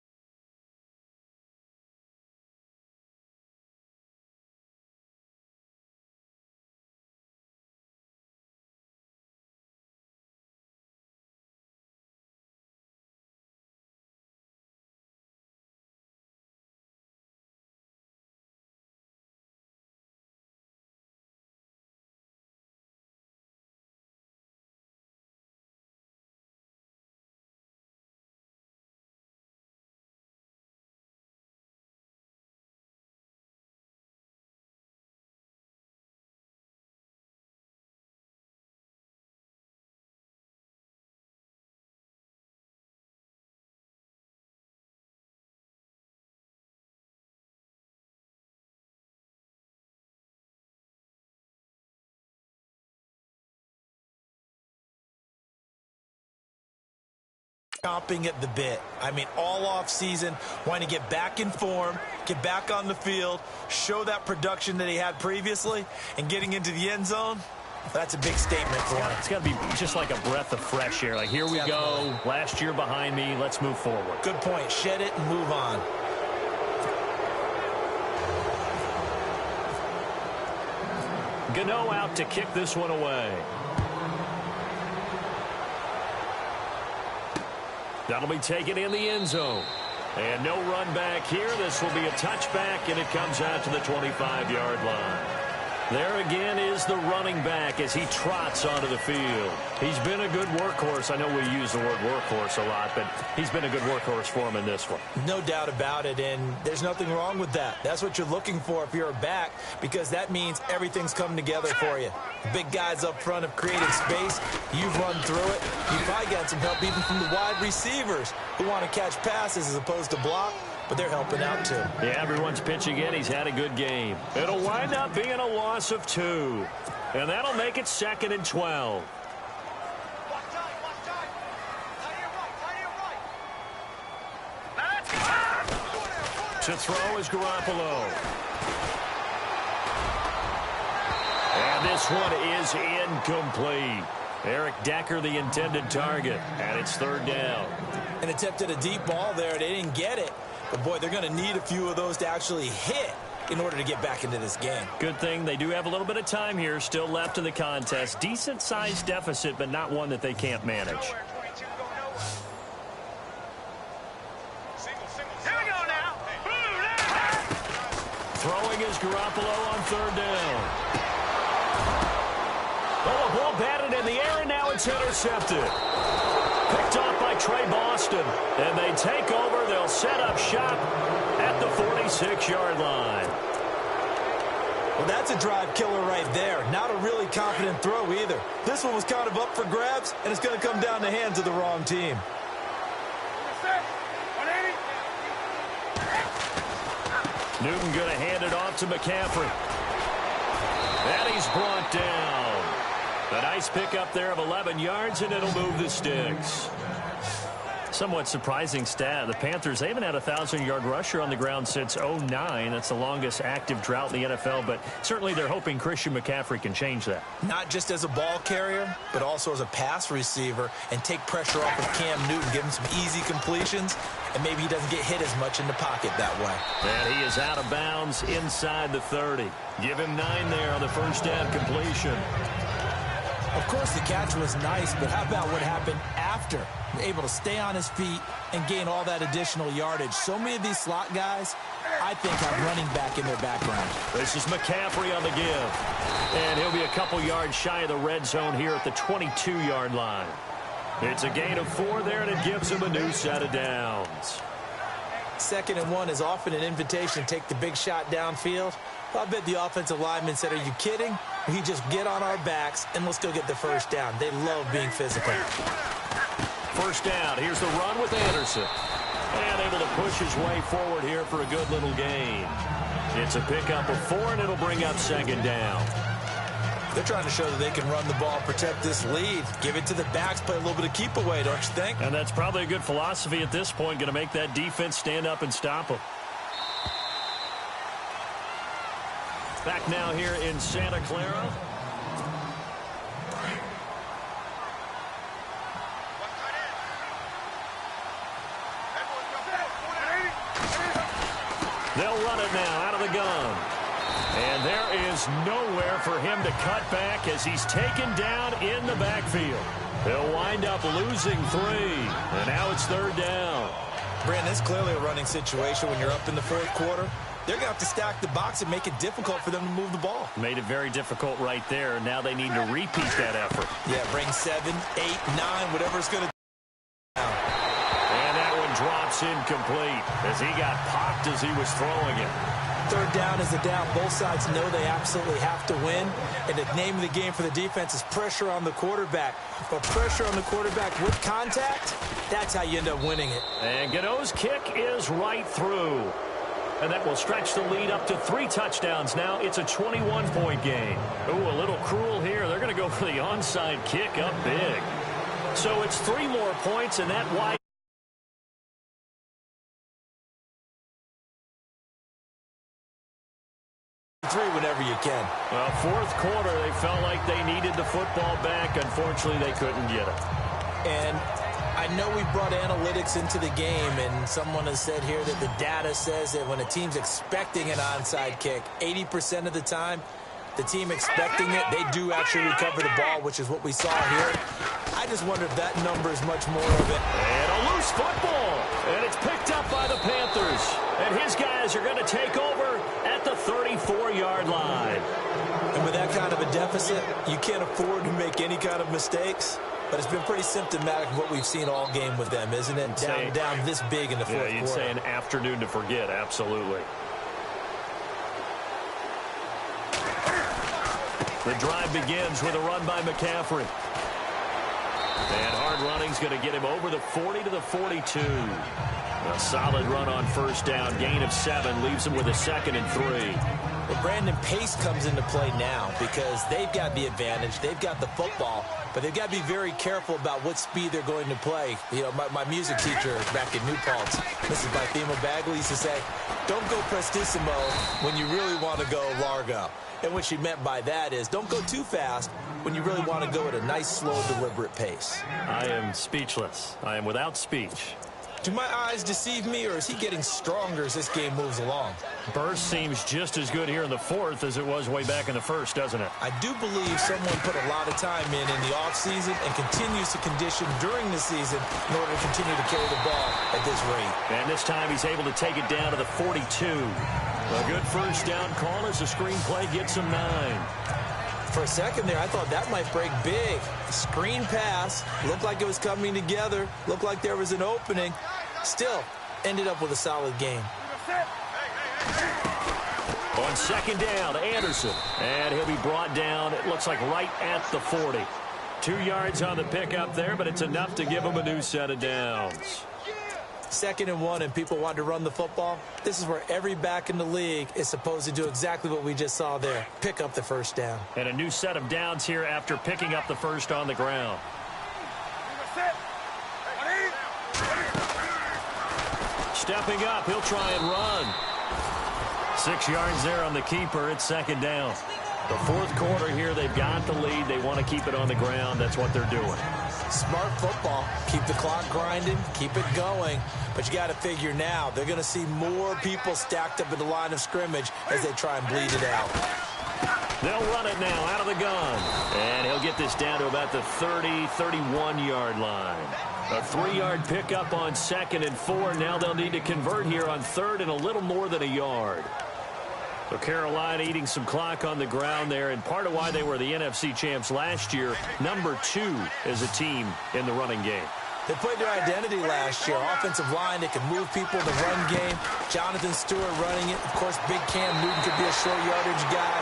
Chomping at the bit. I mean, all off season, wanting to get back in form, get back on the field, show that production that he had previously, and getting into the end zone, That's a big statement for him. It's got to be just like a breath of fresh air. Like, here we go. Last year behind me. Let's move forward. Good point. Shed it and move on. Gano out to kick this one away. That'll be taken in the end zone. And no run back here. This will be a touchback, and it comes out to the 25-yard line. There again is the running back as he trots onto the field. He's been a good workhorse. I know we use the word workhorse a lot, but he's been a good workhorse for him in this one. No doubt about it, and there's nothing wrong with that. That's what you're looking for if you're a back, because that means everything's coming together for you. The big guys up front have created space. You've run through it. You've probably got some help even from the wide receivers who want to catch passes as opposed to block. But they're helping out, too. Yeah, everyone's pitching in. He's had a good game. It'll wind up being a loss of 2. And that'll make it 2nd and 12. To throw is Garoppolo. And this one is incomplete. Eric Decker, the intended target. And it's 3rd down. And attempted a deep ball there. They didn't get it. But, boy, they're going to need a few of those to actually hit in order to get back into this game. Good thing they do have a little bit of time here still left in the contest. Decent-sized deficit, but not one that they can't manage. Throwing is Garoppolo on 3rd down. Oh, a ball batted in the air, and now it's intercepted. Picked off by Trey Boston, and they take over. They'll set up shop at the 46-yard line. Well, that's a drive killer right there. Not a really confident throw either. This one was kind of up for grabs, and it's going to come down the hands of the wrong team. Newton going to hand it off to McCaffrey. And he's brought down. A nice pickup there of 11 yards, and it'll move the sticks. Somewhat surprising stat. The Panthers, they haven't had a 1,000-yard rusher on the ground since 2009. That's the longest active drought in the NFL, but certainly they're hoping Christian McCaffrey can change that. Not just as a ball carrier, but also as a pass receiver, and take pressure off of Cam Newton, give him some easy completions, and maybe he doesn't get hit as much in the pocket that way. And he is out of bounds inside the 30. Give him 9 there on the first down completion. Of course, the catch was nice, but how about what happened after? Able to stay on his feet and gain all that additional yardage. So many of these slot guys, I think, have running back in their background. This is McCaffrey on the give. And he'll be a couple yards shy of the red zone here at the 22-yard line. It's a gain of 4 there, and it gives him a new set of downs. 2nd and 1 is often an invitation to take the big shot downfield. I bet the offensive lineman said, are you kidding? We just get on our backs and let's go get the first down. They love being physical. First down. Here's the run with Anderson. And able to push his way forward here for a good little gain. It's a pickup of 4, and it'll bring up 2nd down. They're trying to show that they can run the ball, protect this lead. Give it to the backs, play a little bit of keep away, don't you think? And that's probably a good philosophy at this point. Going to make that defense stand up and stop them. Back now here in Santa Clara. They'll run it now out of the gun. And there is nowhere for him to cut back as he's taken down in the backfield. He'll wind up losing 3. And now it's 3rd down. Brandon, it's clearly a running situation when you're up in the 4th quarter. They're going to have to stack the box and make it difficult for them to move the ball. Made it very difficult right there. Now they need to repeat that effort. Yeah, bring 7, 8, 9, whatever it's going to do. And that one drops incomplete as he got popped as he was throwing it. 3rd down is the down. Both sides know they absolutely have to win. And the name of the game for the defense is pressure on the quarterback. But pressure on the quarterback with contact, that's how you end up winning it. And Gano's kick is right through. And that will stretch the lead up to 3 touchdowns now. It's a 21-point game. Ooh, a little cruel here. They're going to go for the onside kick up big. So it's 3 more points, and that wide. 3 whenever you can. Well, fourth quarter, they felt like they needed the football back. Unfortunately, they couldn't get it. And I know we brought analytics into the game, and someone has said here that the data says that when a team's expecting an onside kick, 80% of the time, the team expecting it, they do actually recover the ball, which is what we saw here. I just wonder if that number is much more of it. And a loose football, and it's picked up by the Panthers. And his guys are going to take over at the 34-yard line. And with that kind of a deficit, you can't afford to make any kind of mistakes. But it's been pretty symptomatic of what we've seen all game with them, isn't it? Down this big in the fourth quarter. Yeah, you'd say an afternoon to forget, absolutely. The drive begins with a run by McCaffrey. And hard running's going to get him over the 40 to the 42. A solid run on first down. Gain of 7 leaves him with a 2nd and 3. Well, Brandon, pace comes into play now because they've got the advantage. They've got the football, but they've got to be very careful about what speed they're going to play. You know, my music teacher back in New Paltz, Mrs. Bythema Bagley, used to say, don't go prestissimo when you really want to go largo. And what she meant by that is don't go too fast when you really want to go at a nice, slow, deliberate pace. I am speechless. I am without speech. Do my eyes deceive me, or is he getting stronger as this game moves along? Burst seems just as good here in the fourth as it was way back in the first, doesn't it? I do believe someone put a lot of time in the offseason and continues to condition during the season in order to continue to carry the ball at this rate. And this time he's able to take it down to the 42. A good first down call as the screenplay gets him 9. For a second there, I thought that might break big. Screen pass, looked like it was coming together, looked like there was an opening. Still, ended up with a solid game. On second down, Anderson. And he'll be brought down, it looks like right at the 40. 2 yards on the pickup there, but it's enough to give him a new set of downs. 2nd and 1, and people want to run the football. This is where every back in the league is supposed to do exactly what we just saw there. Pick up the first down. And a new set of downs here after picking up the first on the ground. Stepping up, he'll try and run. 6 yards there on the keeper. It's 2nd down. The fourth quarter here, they've got the lead. They want to keep it on the ground. That's what they're doing. Smart football. Keep the clock grinding. Keep it going. But you got to figure now, they're going to see more people stacked up at the line of scrimmage as they try and bleed it out. They'll run it now out of the gun. And he'll get this down to about the 30, 31-yard line. A 3-yard pickup on 2nd and 4. Now they'll need to convert here on 3rd and a little more than a yard. So Carolina eating some clock on the ground there, and part of why they were the NFC champs last year, number 2 as a team in the running game. They played their identity last year. Offensive line, they can move people in the run game. Jonathan Stewart running it. Of course, Big Cam Newton could be a short yardage guy.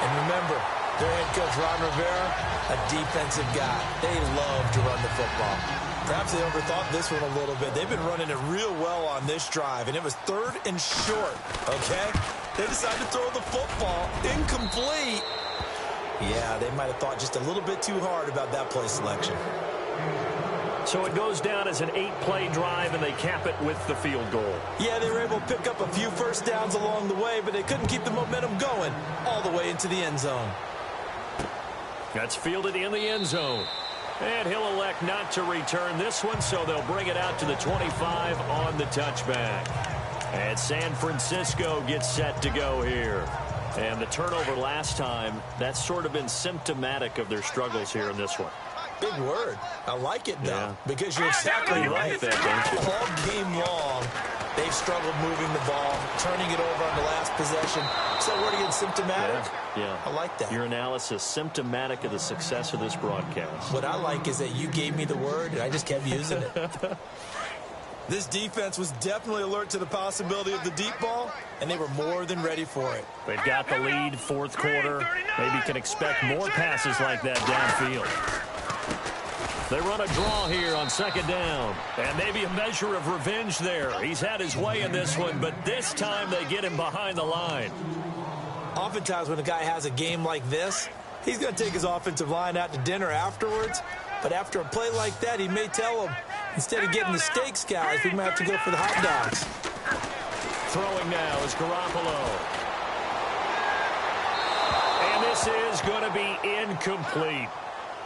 And remember, their head coach, Ron Rivera, a defensive guy. They love to run the football. Perhaps they overthought this one a little bit. They've been running it real well on this drive, and it was 3rd and short, okay? They decided to throw the football incomplete. Yeah, they might have thought just a little bit too hard about that play selection. So it goes down as an 8-play drive, and they cap it with the field goal. Yeah, they were able to pick up a few first downs along the way, but they couldn't keep the momentum going all the way into the end zone. That's fielded in the end zone. And he'll elect not to return this one, so they'll bring it out to the 25 on the touchback. And San Francisco gets set to go here. And the turnover last time, that's sort of been symptomatic of their struggles here in this one. Big word. I like it, though, because you're exactly right. Like that, don't you? All game long, they've struggled moving the ball, turning it over on the last possession. So word again, symptomatic? Yeah. I like that. Your analysis, symptomatic of the success of this broadcast. What I like is that you gave me the word, and I just kept using it. This defense was definitely alert to the possibility of the deep ball, and they were more than ready for it. They've got the lead, fourth quarter. Maybe can expect more passes like that downfield. They run a draw here on 2nd down. And maybe a measure of revenge there. He's had his way in this one, but this time they get him behind the line. Oftentimes when a guy has a game like this, he's going to take his offensive line out to dinner afterwards. But after a play like that, he may tell them, instead of getting the steaks, guys, we might have to go for the hot dogs. Throwing now is Garoppolo. this is going to be incomplete.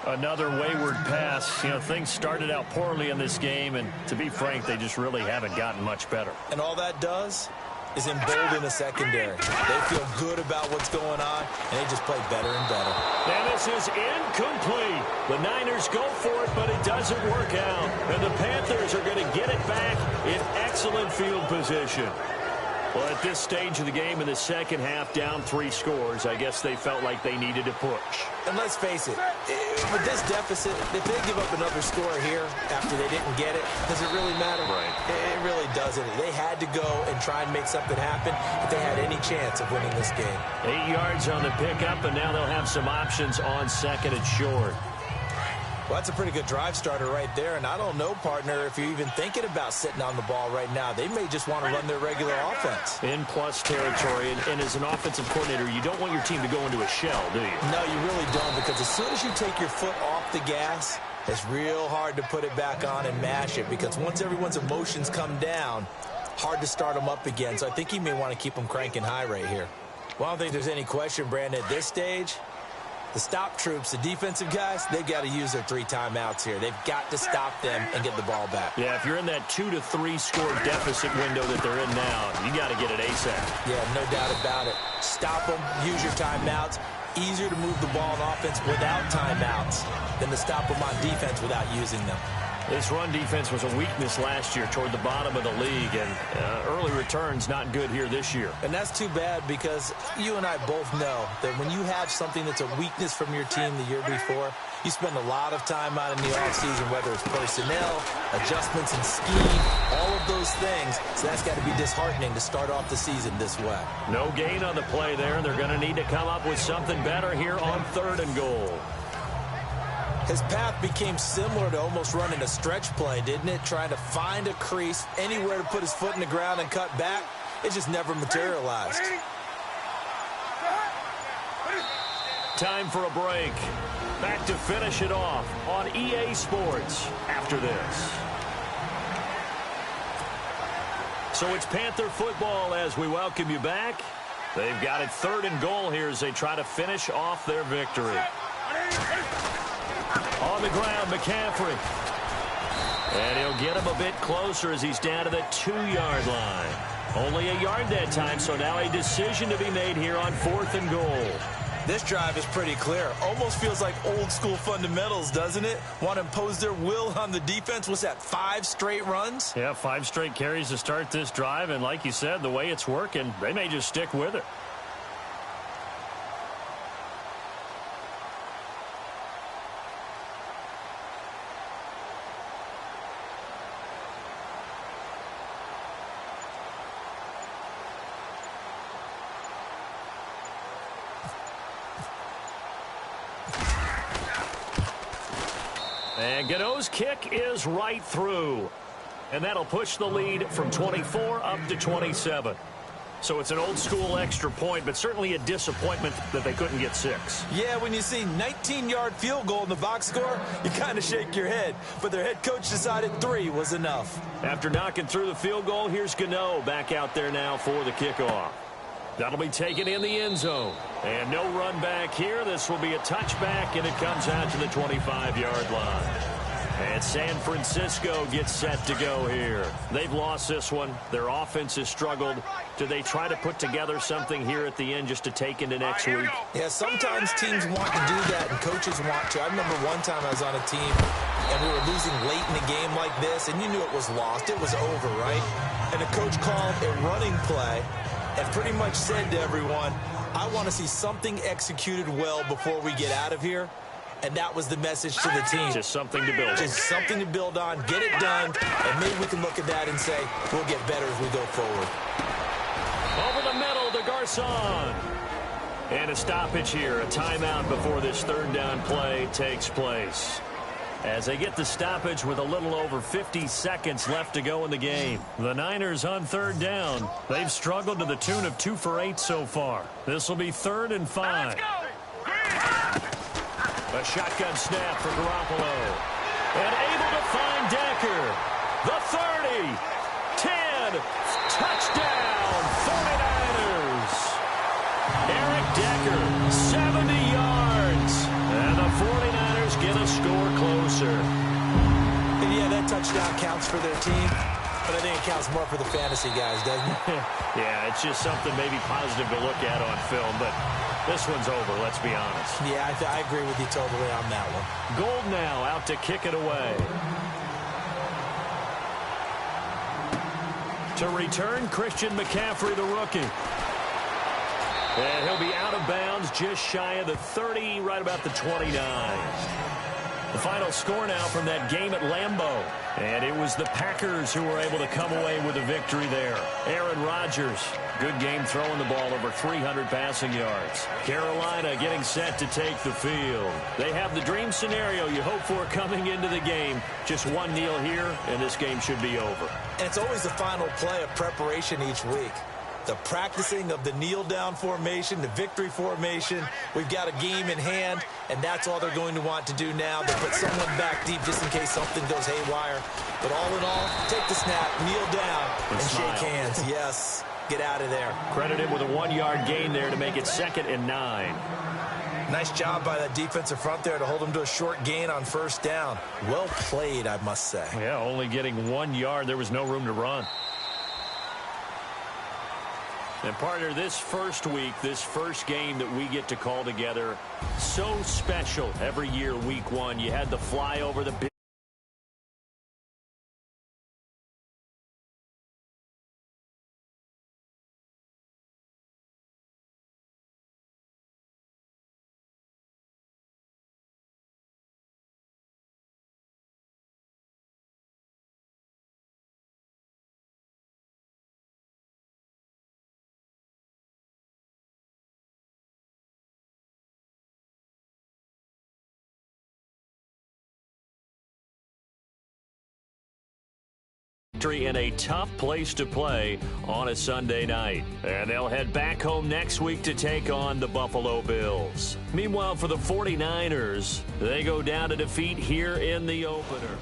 Another wayward pass. You know, things started out poorly in this game, and to be frank, they just really haven't gotten much better. And all that does is embolden the secondary. They feel good about what's going on, and they just play better and better. And this is incomplete. The Niners go for it, but it doesn't work out. And the Panthers are going to get it back in excellent field position. Well, at this stage of the game in the second half, down 3 scores, I guess they felt like they needed to push. And let's face it, with this deficit, if they give up another score here after they didn't get it, does it really matter? Right. It really doesn't. They had to go and try and make something happen if they had any chance of winning this game. 8 yards on the pickup, and now they'll have some options on second and short. Well, that's a pretty good drive starter right there, and I don't know, partner, if you're even thinking about sitting on the ball right now. They may just want to run their regular offense. In plus territory, and as an offensive coordinator, you don't want your team to go into a shell, do you? No, you really don't, because as soon as you take your foot off the gas, it's real hard to put it back on and mash it, because once everyone's emotions come down, hard to start them up again. So I think you may want to keep them cranking high right here. Well, I don't think there's any question, Brandon, at this stage, the stop troops, the defensive guys, they've got to use their 3 timeouts here. They've got to stop them and get the ball back. Yeah, if you're in that 2 to 3 score deficit window that they're in now, you got to get it ASAP. Yeah, no doubt about it. Stop them, use your timeouts. Easier to move the ball on offense without timeouts than to stop them on defense without using them. This run defense was a weakness last year toward the bottom of the league, and early returns not good here this year. And that's too bad, because you and I both know that when you have something that's a weakness from your team the year before, you spend a lot of time out in the offseason, whether it's personnel, adjustments in scheme, all of those things. So that's got to be disheartening to start off the season this way. No gain on the play there, and they're going to need to come up with something better here on 3rd and goal. His path became similar to almost running a stretch play, didn't it? Trying to find a crease, anywhere to put his foot in the ground and cut back. It just never materialized. Time for a break. Back to finish it off on EA Sports after this. So it's Panther football as we welcome you back. They've got it 3rd and goal here as they try to finish off their victory. On the ground, McCaffrey. And he'll get him a bit closer as he's down to the 2-yard line. Only a yard that time, so now a decision to be made here on 4th and goal. This drive is pretty clear. Almost feels like old school fundamentals, doesn't it? Want to impose their will on the defense. Was that 5 straight runs? Yeah, 5 straight carries to start this drive, and like you said, the way it's working, they may just stick with it. And Gano's kick is right through. And that'll push the lead from 24 up to 27. So it's an old-school extra point, but certainly a disappointment that they couldn't get 6. Yeah, when you see 19-yard field goal in the box score, you kind of shake your head. But their head coach decided 3 was enough. After knocking through the field goal, here's Gano back out there now for the kickoff. That'll be taken in the end zone. And no run back here. This will be a touchback, and it comes out to the 25-yard line. And San Francisco gets set to go here. They've lost this one. Their offense has struggled. Do they try to put together something here at the end just to take into next week? Yeah, sometimes teams want to do that, and coaches want to. I remember one time I was on a team, and we were losing late in a game like this, and you knew it was lost. It was over, right? And the coach called a running play and pretty much said to everyone, I want to see something executed well before we get out of here. And that was the message to the team. Just something to build on. Just something to build on, get it done, and maybe we can look at that and say, we'll get better as we go forward. Over the middle to Garcon. And a stoppage here, a timeout before this 3rd down play takes place. As they get the stoppage with a little over 50 seconds left to go in the game. The Niners on 3rd down. They've struggled to the tune of 2 for 8 so far. This will be 3rd and 5. A shotgun snap for Garoppolo. And able to find Decker. The 30. 10. Touchdown, 49ers. Eric Decker, 70 49ers get a score closer. And yeah, that touchdown counts for their team, but I think it counts more for the fantasy guys, doesn't it? Yeah, it's just something maybe positive to look at on film, but this one's over, let's be honest. Yeah, I agree with you totally on that one. Gold now out to kick it away. To return, Christian McCaffrey, the rookie. And he'll be out of bounds just shy of the 30, right about the 29. The final score now from that game at Lambeau. And it was the Packers who were able to come away with a victory there. Aaron Rodgers, good game throwing the ball, over 300 passing yards. Carolina getting set to take the field. They have the dream scenario you hope for coming into the game. Just one kneel here, and this game should be over. And it's always the final play of preparation each week. The practicing of the kneel-down formation, the victory formation. We've got a game in hand, and that's all they're going to want to do now. They put someone back deep just in case something goes haywire. But all in all, take the snap, kneel down, and shake hands. Yes, get out of there. Credit him with a 1-yard gain there to make it 2nd and 9. Nice job by that defensive front there to hold him to a short gain on first down. Well played, I must say. Yeah, only getting 1 yard. There was no room to run. And partner, this first week, this first game that we get to call together, so special every year, week 1. You had the flyover, the big in a tough place to play on a Sunday night. And they'll head back home next week to take on the Buffalo Bills. Meanwhile, for the 49ers, they go down to defeat here in the opener.